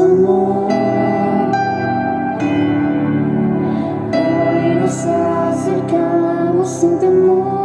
somos amor. Hoy nos acercamos sin temor.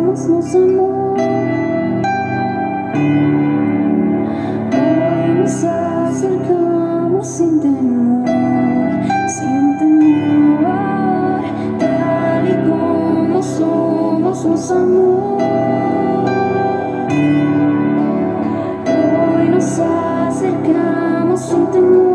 Somos amor. Hoy nos acercamos sin temor, tal y como somos amor. Hoy nos acercamos sin temor.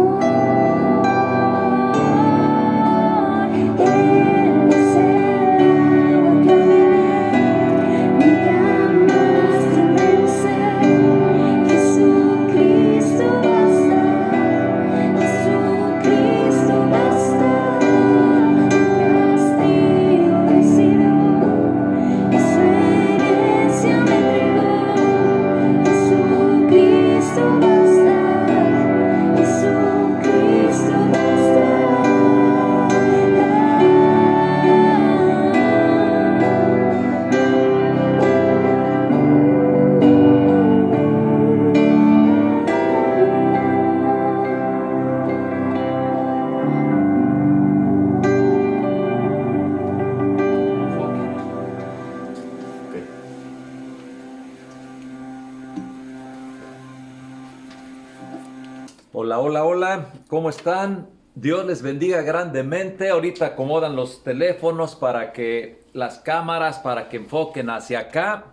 Hola, hola, hola, ¿cómo están? Dios les bendiga grandemente. Ahorita acomodan los teléfonos para que las cámaras, para que enfoquen hacia acá.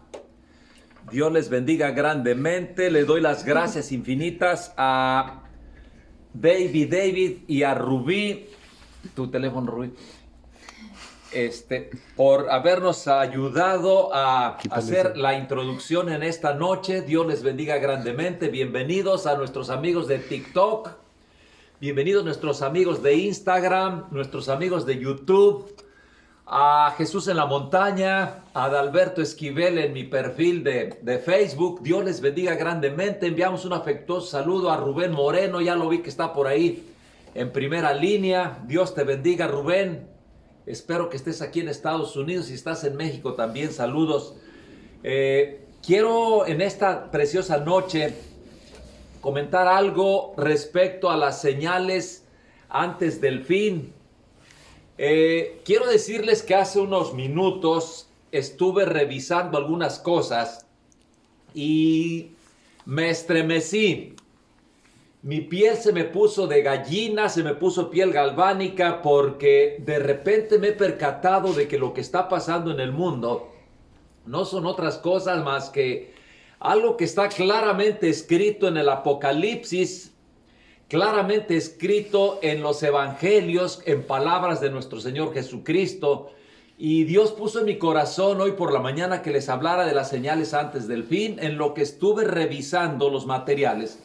Dios les bendiga grandemente. Le doy las gracias infinitas a David y a Rubí. Tu teléfono, Rubí. Por habernos ayudado a hacer la introducción en esta noche. Dios les bendiga grandemente. Bienvenidos a nuestros amigos de TikTok. Bienvenidos nuestros amigos de Instagram, nuestros amigos de YouTube. A Jesús en la Montaña, a Adalberto Esquivel en mi perfil de Facebook. Dios les bendiga grandemente. Enviamos un afectuoso saludo a Rubén Moreno. Ya lo vi que está por ahí en primera línea. Dios te bendiga, Rubén. Espero que estés aquí en Estados Unidos. Si estás en México también, saludos. Quiero en esta preciosa noche comentar algo respecto a las señales antes del fin. Quiero decirles que hace unos minutos estuve revisando algunas cosas y me estremecí. Mi piel se me puso de gallina, se me puso piel galvánica porque de repente me he percatado de que lo que está pasando en el mundo no son otras cosas más que algo que está claramente escrito en el Apocalipsis, claramente escrito en los evangelios, en palabras de nuestro Señor Jesucristo. Y Dios puso en mi corazón hoy por la mañana que les hablara de las señales antes del fin. En lo que estuve revisando los materiales,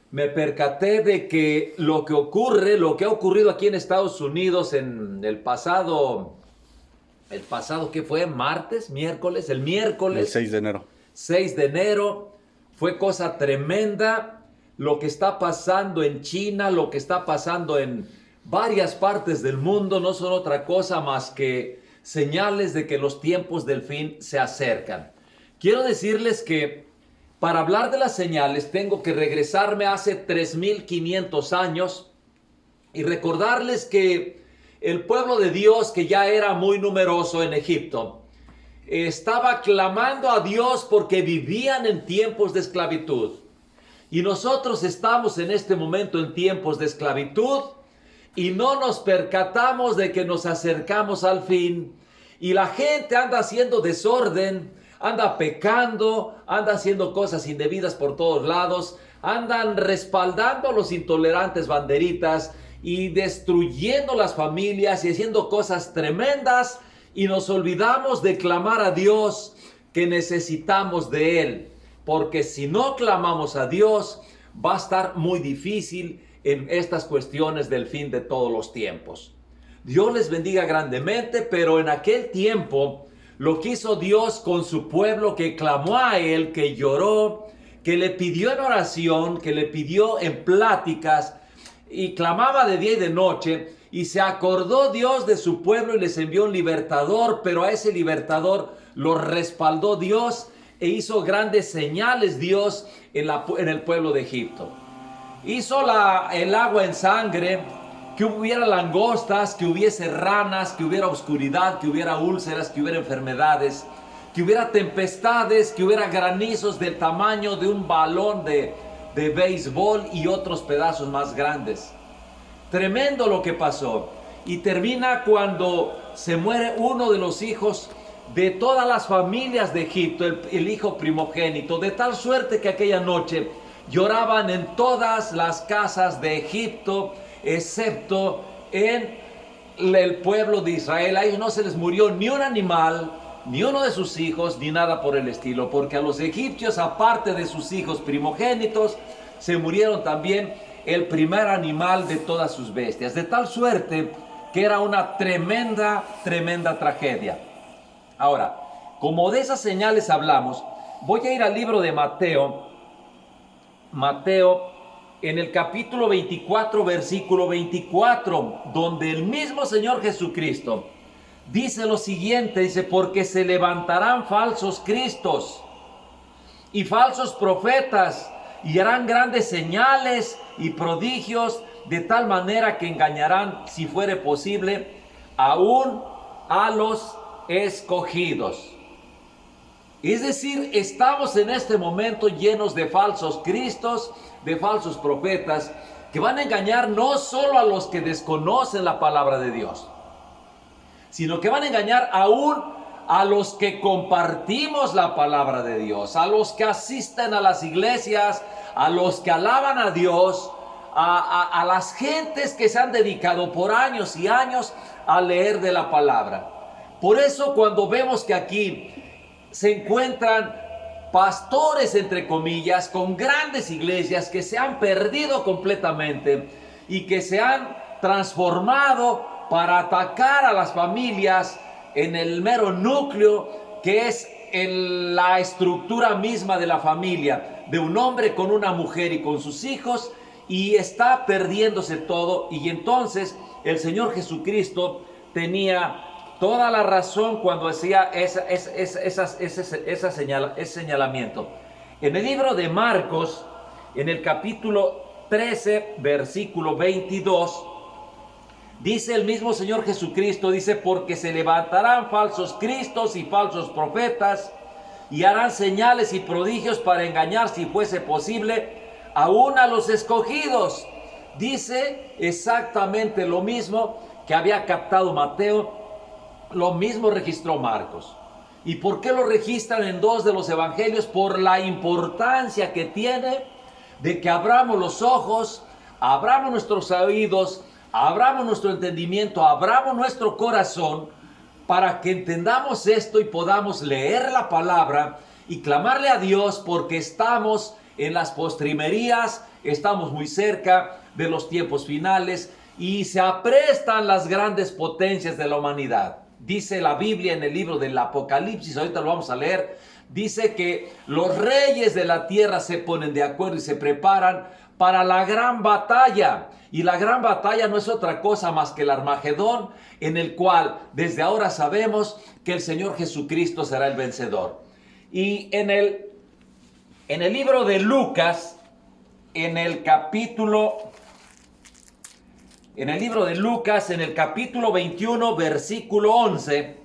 me percaté de que lo que ha ocurrido aquí en Estados Unidos en el pasado, ¿qué fue? ¿Miércoles? El miércoles. El 6 de enero. 6 de enero, fue cosa tremenda. Lo que está pasando en China, lo que está pasando en varias partes del mundo, no son otra cosa más que señales de que los tiempos del fin se acercan. Quiero decirles que para hablar de las señales tengo que regresarme hace 3500 años y recordarles que el pueblo de Dios, que ya era muy numeroso en Egipto, estaba clamando a Dios porque vivían en tiempos de esclavitud. Y nosotros estamos en este momento en tiempos de esclavitud y no nos percatamos de que nos acercamos al fin. Y la gente anda haciendo desorden, anda pecando, anda haciendo cosas indebidas por todos lados, andan respaldando a los intolerantes banderitas y destruyendo las familias y haciendo cosas tremendas, y nos olvidamos de clamar a Dios, que necesitamos de Él, porque si no clamamos a Dios, va a estar muy difícil en estas cuestiones del fin de todos los tiempos. Dios les bendiga grandemente, pero en aquel tiempo lo que hizo Dios con su pueblo, que clamó a Él, que lloró, que le pidió en oración, que le pidió en pláticas, y clamaba de día y de noche, y se acordó Dios de su pueblo y les envió un libertador, pero a ese libertador lo respaldó Dios e hizo grandes señales Dios en el pueblo de Egipto. Hizo el agua en sangre, que hubiera langostas, que hubiese ranas, que hubiera oscuridad, que hubiera úlceras, que hubiera enfermedades, que hubiera tempestades, que hubiera granizos del tamaño de un balón de béisbol y otros pedazos más grandes. Tremendo lo que pasó. Y termina cuando se muere uno de los hijos de todas las familias de Egipto, el hijo primogénito, de tal suerte que aquella noche lloraban en todas las casas de Egipto, excepto en el pueblo de Israel. A ellos no se les murió ni un animal, ni uno de sus hijos, ni nada por el estilo, porque a los egipcios, aparte de sus hijos primogénitos, se murieron también el primer animal de todas sus bestias, de tal suerte que era una tremenda tragedia. Ahora, como de esas señales hablamos, voy a ir al libro de Mateo, en el capítulo 24, versículo 24, donde el mismo Señor Jesucristo dice lo siguiente, dice: porque se levantarán falsos cristos y falsos profetas, y harán grandes señales y prodigios, de tal manera que engañarán, si fuere posible, aún a los escogidos. Es decir, estamos en este momento llenos de falsos cristos, de falsos profetas, que van a engañar no solo a los que desconocen la palabra de Dios, sino que van a engañar aún a los que compartimos la palabra de Dios, a los que asisten a las iglesias, a los que alaban a Dios, a las gentes que se han dedicado por años y años a leer de la palabra. Por eso, cuando vemos que aquí se encuentran pastores, entre comillas, con grandes iglesias que se han perdido completamente y que se han transformado para atacar a las familias en el mero núcleo, que es la estructura misma de la familia, de un hombre con una mujer y con sus hijos, y está perdiéndose todo. Y entonces el Señor Jesucristo tenía toda la razón cuando hacía ese señalamiento. En el libro de Marcos, en el capítulo 13, versículo 22, dice el mismo Señor Jesucristo, dice: porque se levantarán falsos cristos y falsos profetas, y harán señales y prodigios para engañar, si fuese posible, aún a los escogidos. Dice exactamente lo mismo que había captado Mateo, lo mismo registró Marcos. ¿Y por qué lo registran en dos de los evangelios? Por la importancia que tiene de que abramos los ojos, abramos nuestros oídos, abramos nuestro entendimiento, abramos nuestro corazón, para que entendamos esto y podamos leer la palabra y clamarle a Dios, porque estamos en las postrimerías, estamos muy cerca de los tiempos finales y se aprestan las grandes potencias de la humanidad. Dice la Biblia en el libro del Apocalipsis, ahorita lo vamos a leer, dice que los reyes de la tierra se ponen de acuerdo y se preparan para la gran batalla. Y la gran batalla no es otra cosa más que el Armagedón, en el cual desde ahora sabemos que el Señor Jesucristo será el vencedor. Y en el libro de Lucas, en el libro de Lucas, en el capítulo 21, versículo 11,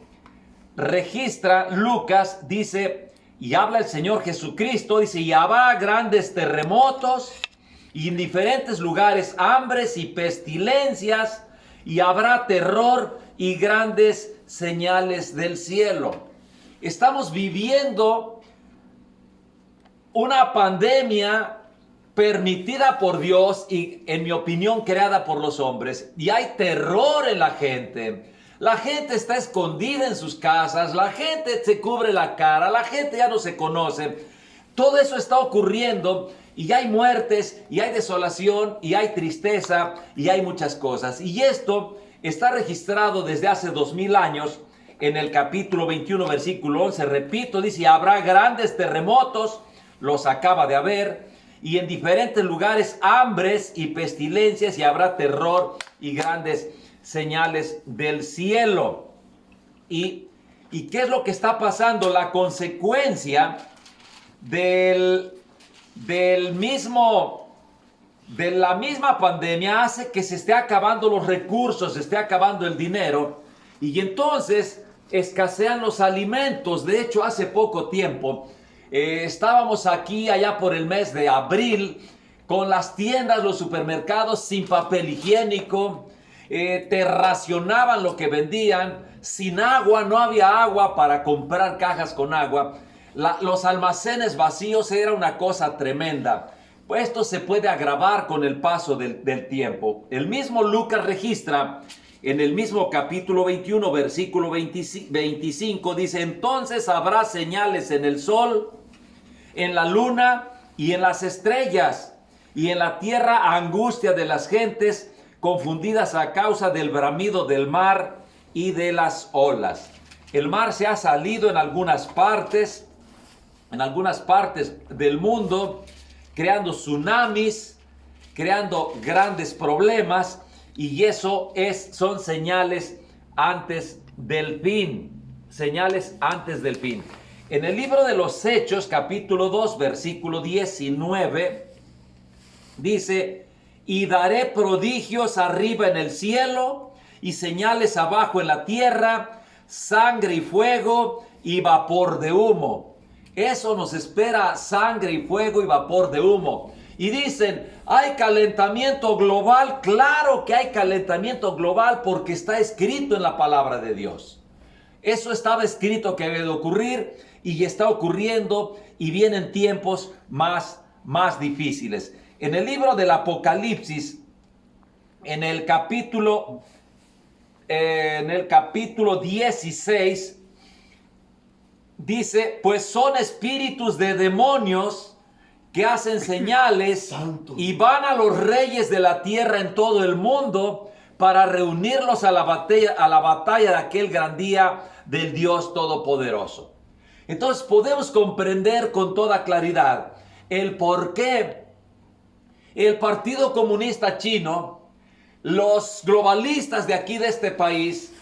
registra Lucas, dice, y habla el Señor Jesucristo, dice: y habrá grandes terremotos, y en diferentes lugares hambres y pestilencias, y habrá terror y grandes señales del cielo. estamos viviendo una pandemia permitida por Dios y, en mi opinión, creada por los hombres. Y hay terror en la gente. La gente está escondida en sus casas, la gente se cubre la cara, la gente ya no se conoce. Todo eso está ocurriendo y hay muertes, y hay desolación, y hay tristeza, y hay muchas cosas. Y esto está registrado desde hace 2000 años en el capítulo 21, versículo 11. Repito, dice, habrá grandes terremotos, los acaba de haber, y en diferentes lugares hambres y pestilencias, y habrá terror y grandes señales del cielo. ¿Y qué es lo que está pasando? La consecuencia de la misma pandemia hace que se esté acabando los recursos, se esté acabando el dinero, y entonces escasean los alimentos. De hecho, hace poco tiempo estábamos aquí allá por el mes de abril con las tiendas, los supermercados sin papel higiénico. Te racionaban lo que vendían, sin agua, no había agua para comprar cajas con agua. Los almacenes vacíos era una cosa tremenda. Pues esto se puede agravar con el paso del tiempo. El mismo Lucas registra en el mismo capítulo 21, versículo 25, dice, entonces habrá señales en el sol, en la luna y en las estrellas, y en la tierra angustia de las gentes, confundidas a causa del bramido del mar y de las olas. El mar se ha salido en algunas partes del mundo, creando tsunamis, creando grandes problemas, y eso son señales antes del fin. Señales antes del fin. En el libro de los Hechos, capítulo 2, versículo 19, dice, y daré prodigios arriba en el cielo y señales abajo en la tierra, sangre y fuego y vapor de humo. Eso nos espera, sangre y fuego y vapor de humo. Y dicen, ¿hay calentamiento global? Claro que hay calentamiento global porque está escrito en la palabra de Dios. Eso estaba escrito que había de ocurrir y está ocurriendo, y vienen tiempos más difíciles. En el libro del Apocalipsis, en el capítulo 16, dice, pues son espíritus de demonios que hacen señales Santo. y van a los reyes de la tierra en todo el mundo para reunirlos a la batalla de aquel gran día del Dios Todopoderoso. Entonces podemos comprender con toda claridad el por qué el Partido Comunista Chino, los globalistas de aquí de este país,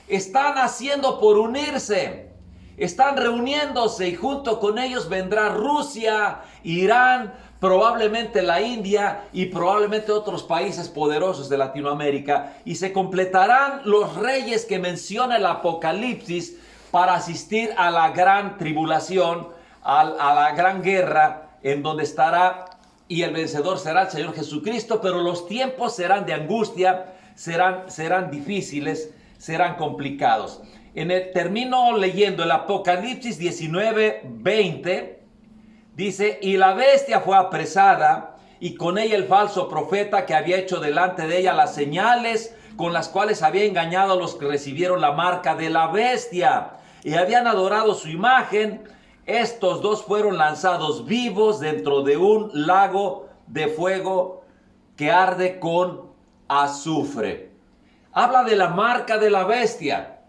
están haciendo por unirse. Están reuniéndose y junto con ellos vendrá Rusia, Irán, probablemente la India y probablemente otros países poderosos de Latinoamérica, y se completarán los reyes que menciona el Apocalipsis para asistir a la gran tribulación, a la gran guerra en donde estará, y el vencedor será el Señor Jesucristo. Pero los tiempos serán de angustia, serán difíciles, serán complicados. Termino leyendo el Apocalipsis 19, 20. Dice, y la bestia fue apresada, y con ella el falso profeta que había hecho delante de ella las señales con las cuales había engañado a los que recibieron la marca de la bestia y habían adorado su imagen. Estos dos fueron lanzados vivos dentro de un lago de fuego que arde con azufre. Habla de la marca de la bestia.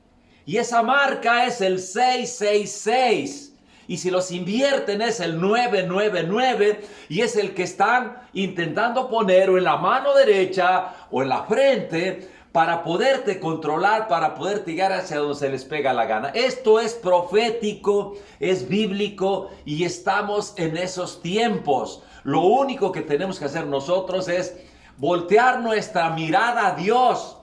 Y esa marca es el 666. Y si los invierten es el 999. Y es el que están intentando poner o en la mano derecha o en la frente para poderte controlar, para poderte llegar hacia donde se les pega la gana. Esto es profético, es bíblico y estamos en esos tiempos. Lo único que tenemos que hacer nosotros es voltear nuestra mirada a Dios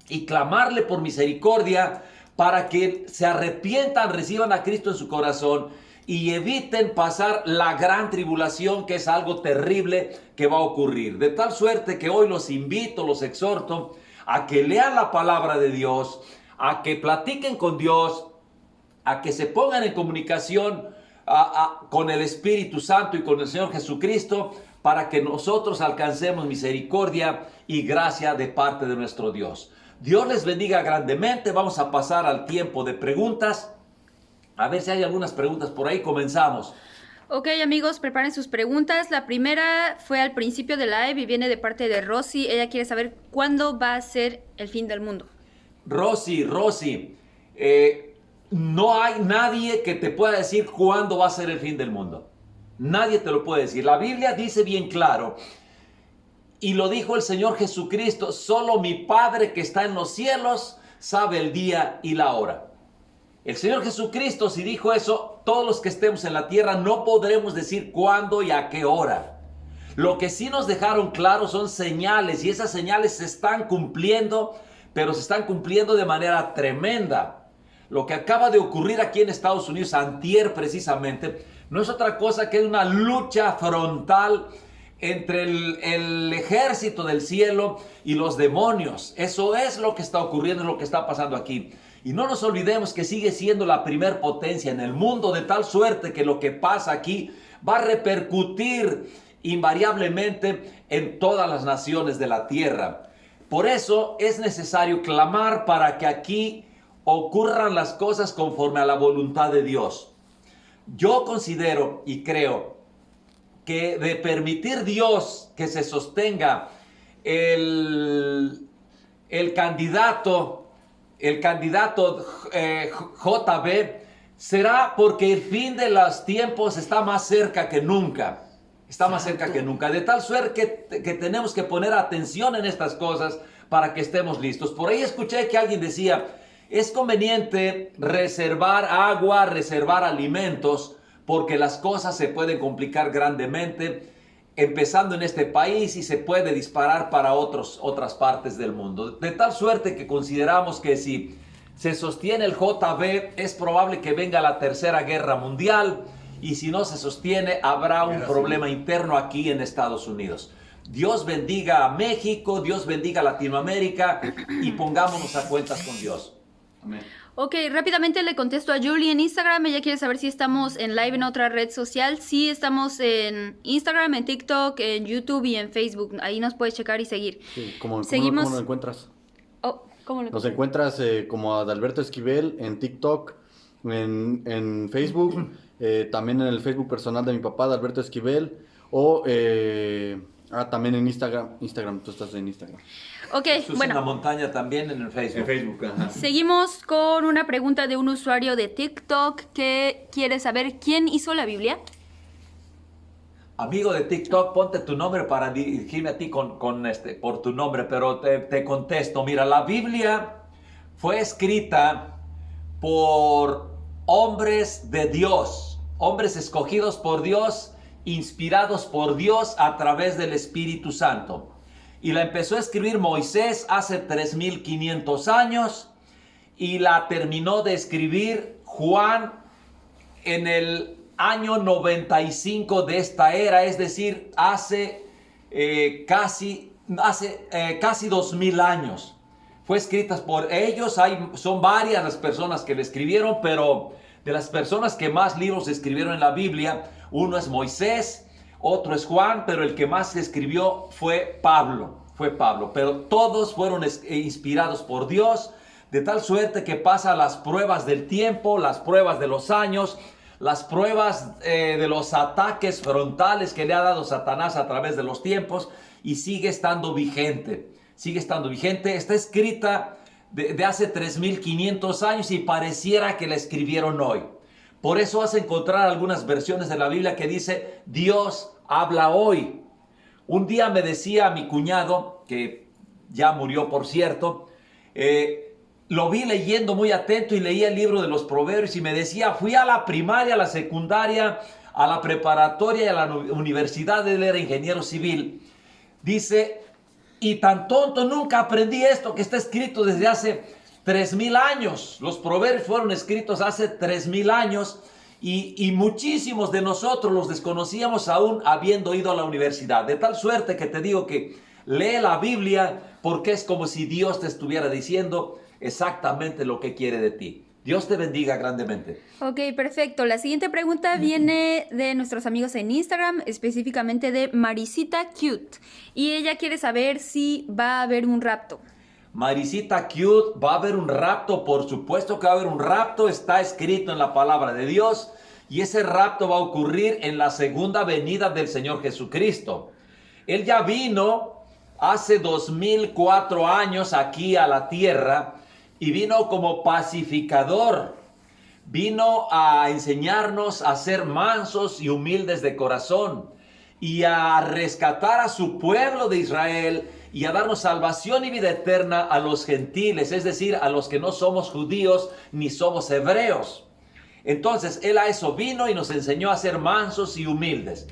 y clamarle por misericordia para que se arrepientan, reciban a Cristo en su corazón y eviten pasar la gran tribulación, que es algo terrible que va a ocurrir. De tal suerte que hoy los invito, los exhorto a que lean la palabra de Dios, a que platiquen con Dios, a que se pongan en comunicación con el Espíritu Santo y con el Señor Jesucristo para que nosotros alcancemos misericordia y gracia de parte de nuestro Dios. Dios les bendiga grandemente. Vamos a pasar al tiempo de preguntas. A ver si hay algunas preguntas por ahí. Comenzamos. Ok, amigos, preparen sus preguntas. La primera fue al principio del live y viene de parte de Rosy. Ella quiere saber cuándo va a ser el fin del mundo. Rosy, no hay nadie que te pueda decir cuándo va a ser el fin del mundo. Nadie te lo puede decir. La Biblia dice bien claro, y lo dijo el Señor Jesucristo: solo mi Padre que está en los cielos sabe el día y la hora. El Señor Jesucristo, si dijo eso, todos los que estemos en la tierra no podremos decir cuándo y a qué hora. Lo que sí nos dejaron claro son señales, y esas señales se están cumpliendo, pero se están cumpliendo de manera tremenda. Lo que acaba de ocurrir aquí en Estados Unidos, antier precisamente, no es otra cosa que una lucha frontal entre el ejército del cielo y los demonios. Eso es lo que está ocurriendo, es lo que está pasando aquí. Y no nos olvidemos que sigue siendo la primer potencia en el mundo, de tal suerte que lo que pasa aquí va a repercutir invariablemente en todas las naciones de la tierra. Por eso es necesario clamar para que aquí ocurran las cosas conforme a la voluntad de Dios. Yo considero y creo que de permitir Dios que se sostenga el candidato JB, será porque el fin de los tiempos está más cerca que nunca. Está más cerca que nunca. De tal suerte que tenemos que poner atención en estas cosas para que estemos listos. Por ahí escuché que alguien decía: es conveniente reservar agua, reservar alimentos, porque las cosas se pueden complicar grandemente, empezando en este país, y se puede disparar para otras partes del mundo. De tal suerte que consideramos que si se sostiene el JB, es probable que venga la Tercera Guerra Mundial, y si no se sostiene, habrá un problema interno aquí en Estados Unidos. Dios bendiga a México, Dios bendiga a Latinoamérica, y pongámonos a cuentas con Dios. Amén. Ok, rápidamente le contesto a Julie en Instagram. Ella quiere saber si estamos en live en otra red social. Sí, estamos en Instagram, en TikTok, en YouTube y en Facebook. Ahí nos puedes checar y seguir. Sí, ¿cómo nos encuentras? ¿Cómo Nos encuentras como Adalberto Esquivel en TikTok, en Facebook, también en el Facebook personal de mi papá, Adalberto Esquivel, o también en Instagram, tú estás en Instagram. Ok, Jesús en la montaña también en el Facebook. En Facebook, ajá. Seguimos con una pregunta de un usuario de TikTok que quiere saber quién hizo la Biblia. Amigo de TikTok, ponte tu nombre para dirigirme a ti por tu nombre, pero te contesto. Mira, la Biblia fue escrita por hombres de Dios, hombres escogidos por Dios, inspirados por Dios a través del Espíritu Santo. Y la empezó a escribir Moisés hace 3500 años, y la terminó de escribir Juan en el año 95 de esta era, es decir, hace casi 2000 años. Fue escrita por ellos. Son varias las personas que le escribieron, pero de las personas que más libros escribieron en la Biblia, uno es Moisés, otro es Juan, pero el que más escribió fue Pablo. Pero todos fueron inspirados por Dios, de tal suerte que pasa las pruebas del tiempo, las pruebas de los años, las pruebas de los ataques frontales que le ha dado Satanás a través de los tiempos, y sigue estando vigente. Está escrita de hace 3500 años y pareciera que la escribieron hoy. Por eso vas a encontrar algunas versiones de la Biblia que dice: Dios habla hoy. Un día me decía mi cuñado, que ya murió por cierto, lo vi leyendo muy atento y leía el libro de los Proverbios, y me decía: fui a la primaria, a la secundaria, a la preparatoria y a la universidad. Él era ingeniero civil. Dice: y tan tonto, nunca aprendí esto que está escrito desde hace 3000 años. Los Proverbios fueron escritos hace 3000 años, y muchísimos de nosotros los desconocíamos aún habiendo ido a la universidad. De tal suerte que te digo que lee la Biblia, porque es como si Dios te estuviera diciendo exactamente lo que quiere de ti. Dios te bendiga grandemente. Ok, perfecto. La siguiente pregunta viene de nuestros amigos en Instagram, específicamente de Marisita Cute. Y ella quiere saber si va a haber un rapto. Marisita Cute, ¿va a haber un rapto? Por supuesto que va a haber un rapto, está escrito en la palabra de Dios. Y ese rapto va a ocurrir en la segunda venida del Señor Jesucristo. Él ya vino hace 2004 años aquí a la tierra y vino como pacificador. Vino a enseñarnos a ser mansos y humildes de corazón y a rescatar a su pueblo de Israel y a darnos salvación y vida eterna a los gentiles, es decir, a los que no somos judíos ni somos hebreos. Entonces, Él a eso vino y nos enseñó a ser mansos y humildes.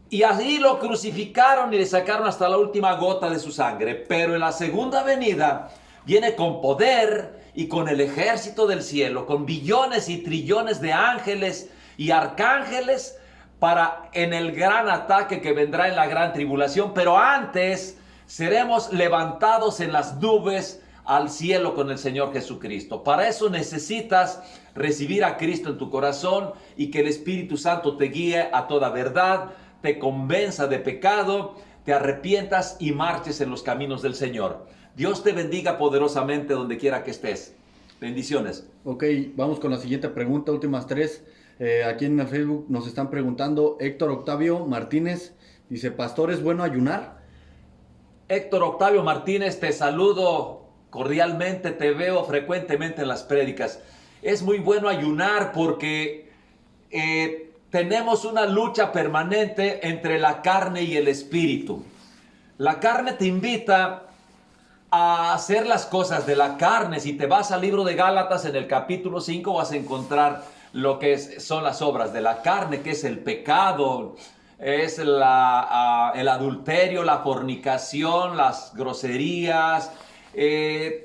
Y así lo crucificaron y le sacaron hasta la última gota de su sangre. Pero en la segunda venida viene con poder y con el ejército del cielo, con billones y trillones de ángeles y arcángeles para en el gran ataque que vendrá en la gran tribulación. Pero antes seremos levantados en las nubes al cielo con el Señor Jesucristo. Para eso necesitas recibir a Cristo en tu corazón y que el Espíritu Santo te guíe a toda verdad, te convenza de pecado, te arrepientas y marches en los caminos del Señor. Dios te bendiga poderosamente donde quiera que estés. Bendiciones. Ok, vamos con la siguiente pregunta, últimas tres. Aquí en el Facebook nos están preguntando, Héctor Octavio Martínez dice, ¿pastor es bueno ayunar? Héctor Octavio Martínez, te saludo cordialmente, te veo frecuentemente en las prédicas. Es muy bueno ayunar porque tenemos una lucha permanente entre la carne y el espíritu. La carne te invita a hacer las cosas de la carne. Si te vas al libro de Gálatas en el capítulo 5 vas a encontrar lo que son las obras de la carne, que es el pecado, es el adulterio, la fornicación, las groserías,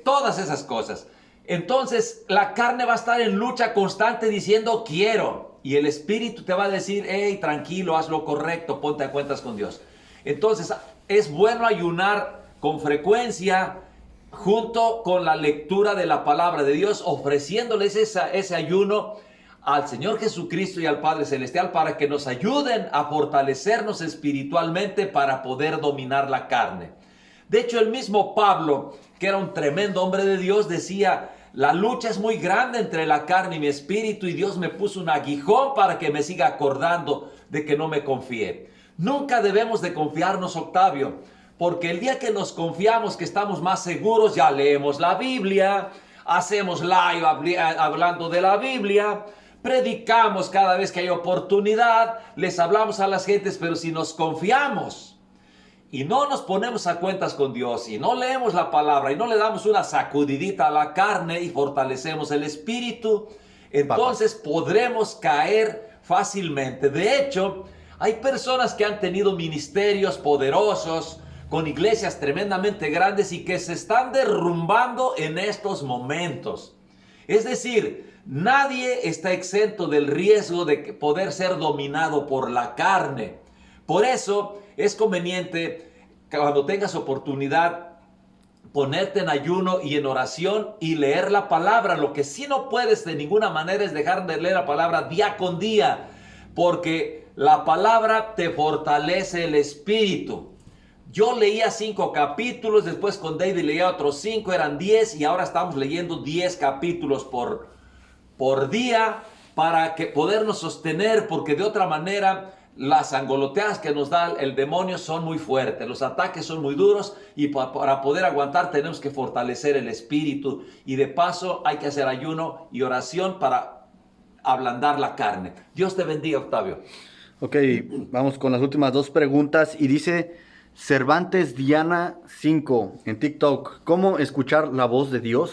todas esas cosas. Entonces la carne va a estar en lucha constante diciendo quiero, y el espíritu te va a decir hey, tranquilo, haz lo correcto, ponte a cuentas con Dios. Entonces es bueno ayunar con frecuencia junto con la lectura de la palabra de Dios, ofreciéndoles ese ayuno al Señor Jesucristo y al Padre Celestial para que nos ayuden a fortalecernos espiritualmente para poder dominar la carne. De hecho, el mismo Pablo, que era un tremendo hombre de Dios, decía, la lucha es muy grande entre la carne y mi espíritu y Dios me puso un aguijón para que me siga acordando de que no me confíe. Nunca debemos de confiarnos, Octavio, porque el día que nos confiamos que estamos más seguros, ya leemos la Biblia, hacemos live hablando de la Biblia, predicamos cada vez que hay oportunidad, les hablamos a las gentes, pero si nos confiamos y no nos ponemos a cuentas con Dios y no leemos la palabra y no le damos una sacudidita a la carne y fortalecemos el espíritu, entonces podremos caer fácilmente. De hecho, hay personas que han tenido ministerios poderosos con iglesias tremendamente grandes y que se están derrumbando en estos momentos. Es decir, nadie está exento del riesgo de poder ser dominado por la carne. Por eso es conveniente que cuando tengas oportunidad ponerte en ayuno y en oración y leer la palabra. Lo que sí no puedes de ninguna manera es dejar de leer la palabra día con día, porque la palabra te fortalece el espíritu. Yo leía 5 capítulos, después con David leía otros 5, eran 10 y ahora estamos leyendo 10 capítulos por día para podernos sostener, porque de otra manera las sangoloteadas que nos da el demonio son muy fuertes, los ataques son muy duros y para poder aguantar tenemos que fortalecer el espíritu y de paso hay que hacer ayuno y oración para ablandar la carne. Dios te bendiga, Octavio. Ok, vamos con las últimas 2 preguntas y dice Cervantes Diana 5 en TikTok, ¿cómo escuchar la voz de Dios?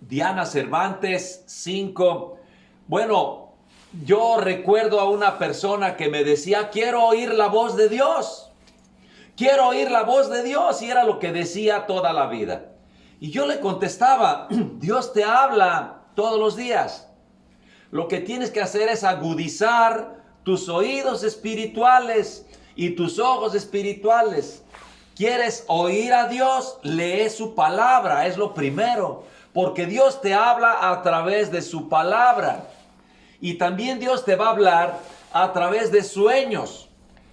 Diana Cervantes 5, bueno, yo recuerdo a una persona que me decía, quiero oír la voz de Dios. Quiero oír la voz de Dios. Y era lo que decía toda la vida. Y yo le contestaba, Dios te habla todos los días. Lo que tienes que hacer es agudizar tus oídos espirituales y tus ojos espirituales. ¿Quieres oír a Dios? Lee su palabra, es lo primero. porque Dios te habla a través de su palabra. Y también Dios te va a hablar a través de sueños.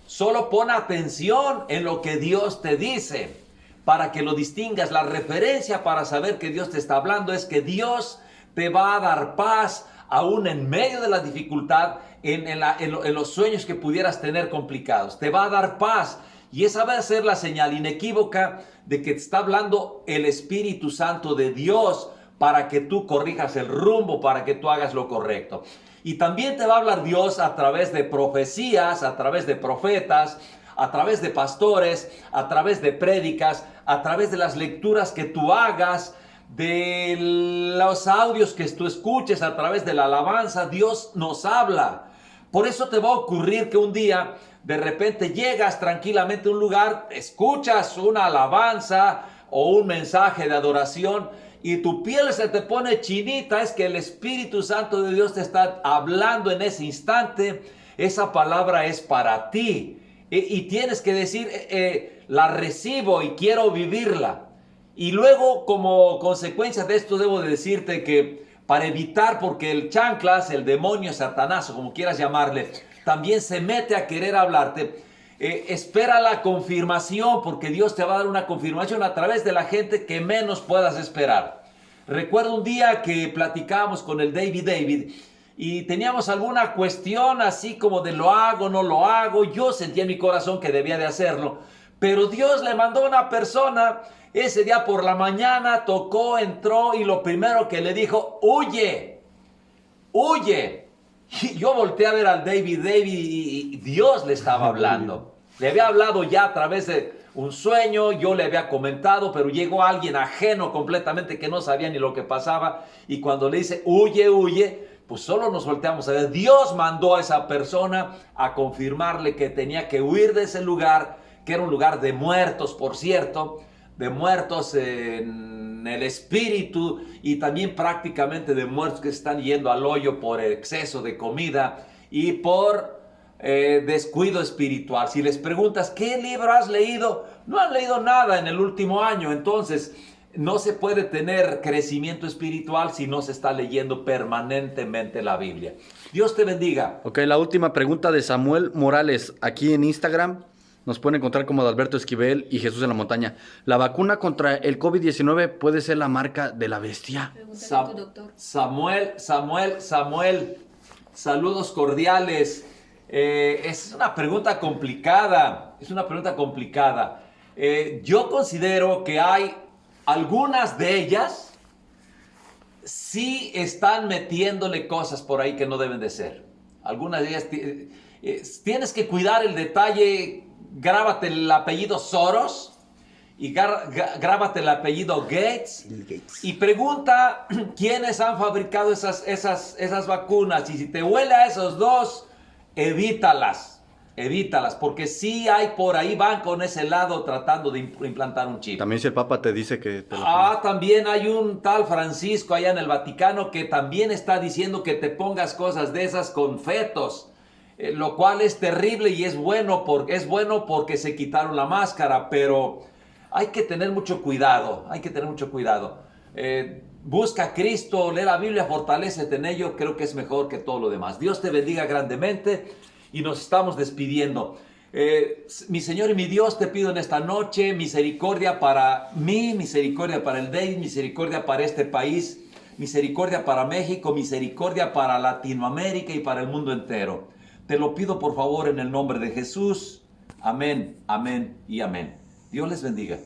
Solo pon atención en lo que Dios te dice para que lo distingas. La referencia para saber que Dios te está hablando es que Dios te va a dar paz aún en medio de la dificultad, en los sueños que pudieras tener complicados. Te va a dar paz, y esa va a ser la señal inequívoca de que te está hablando el Espíritu Santo de Dios para que tú corrijas el rumbo, para que tú hagas lo correcto. Y también te va a hablar Dios a través de profecías, a través de profetas, a través de pastores, a través de prédicas, a través de las lecturas que tú hagas, de los audios que tú escuches, a través de la alabanza. Dios nos habla. Por eso te va a ocurrir que un día de repente llegas tranquilamente a un lugar, escuchas una alabanza o un mensaje de adoración y tu piel se te pone chinita. Es que el Espíritu Santo de Dios te está hablando en ese instante. Esa palabra es para ti y tienes que decir, la recibo y quiero vivirla. Y luego, como consecuencia de esto, debo de decirte que para evitar, porque el chanclas, el demonio, Satanás, o como quieras llamarle, también se mete a querer hablarte, espera la confirmación, porque Dios te va a dar una confirmación a través de la gente que menos puedas esperar. Recuerdo un día que platicábamos con el David y teníamos alguna cuestión así como de lo hago, no lo hago. Yo sentía en mi corazón que debía de hacerlo, pero Dios le mandó una persona. Ese día por la mañana tocó, entró y lo primero que le dijo, huye, huye. Y yo volteé a ver al David y Dios le estaba hablando. Le había hablado ya a través de un sueño, yo le había comentado, pero llegó alguien ajeno completamente que no sabía ni lo que pasaba. Y cuando le dice, huye, huye, pues solo nos volteamos a ver. Dios mandó a esa persona a confirmarle que tenía que huir de ese lugar, que era un lugar de muertos, por cierto, de muertos en el espíritu y también prácticamente de muertos que están yendo al hoyo por exceso de comida y por descuido espiritual. Si les preguntas, ¿qué libro has leído? No han leído nada en el último año. Entonces, no se puede tener crecimiento espiritual si no se está leyendo permanentemente la Biblia. Dios te bendiga. Ok, la última pregunta de Samuel Morales, aquí en Instagram. Nos pueden encontrar como Adalberto Esquivel y Jesús en la Montaña. ¿La vacuna contra el COVID-19 puede ser la marca de la bestia? Pregúntale a tu doctor. Samuel, saludos cordiales. Es una pregunta complicada. Yo considero que hay algunas de ellas sí están metiéndole cosas por ahí que no deben de ser. Algunas de ellas tienes que cuidar el detalle. Grábate el apellido Soros y grábate el apellido Gates y pregunta quiénes han fabricado esas vacunas, y si te huele a esos dos, evítalas, porque sí hay por ahí, van con ese lado tratando de implantar un chip. También si el Papa te dice que te lo También hay un tal Francisco allá en el Vaticano que también está diciendo que te pongas cosas de esas con fetos. Lo cual es terrible y es bueno porque se quitaron la máscara, pero hay que tener mucho cuidado, busca a Cristo, lee la Biblia, fortalécete en ello, creo que es mejor que todo lo demás. Dios te bendiga grandemente y nos estamos despidiendo. Mi Señor y mi Dios, te pido en esta noche misericordia para mí, misericordia para el David, misericordia para este país, misericordia para México, misericordia para Latinoamérica y para el mundo entero. Te lo pido por favor en el nombre de Jesús. Amén, amén y amén. Dios les bendiga.